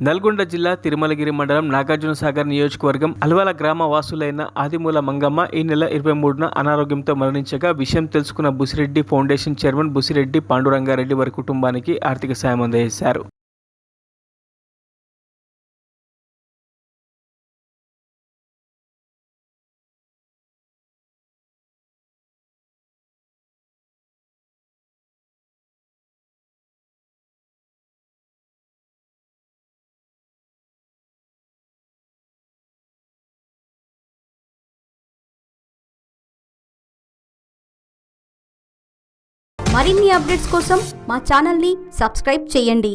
నల్గొండ జిల్లా తిరుమలగిరి మండలం నాగార్జునసాగర్ నియోజకవర్గం అల్వాల గ్రామ వాసులైన ఆదిమూల మంగమ్మ ఈ నెల 23న అనారోగ్యంతో మరణించగా విషయం తెలుసుకున్న బుసిరెడ్డి ఫౌండేషన్ చైర్మన్ బుసిరెడ్డి పాండురంగారెడ్డి వారి కుటుంబానికి ఆర్థిక సాయం అందజేశారు. మరిన్ని అప్డేట్స్ కోసం మా ఛానల్ని సబ్స్క్రైబ్ చేయండి.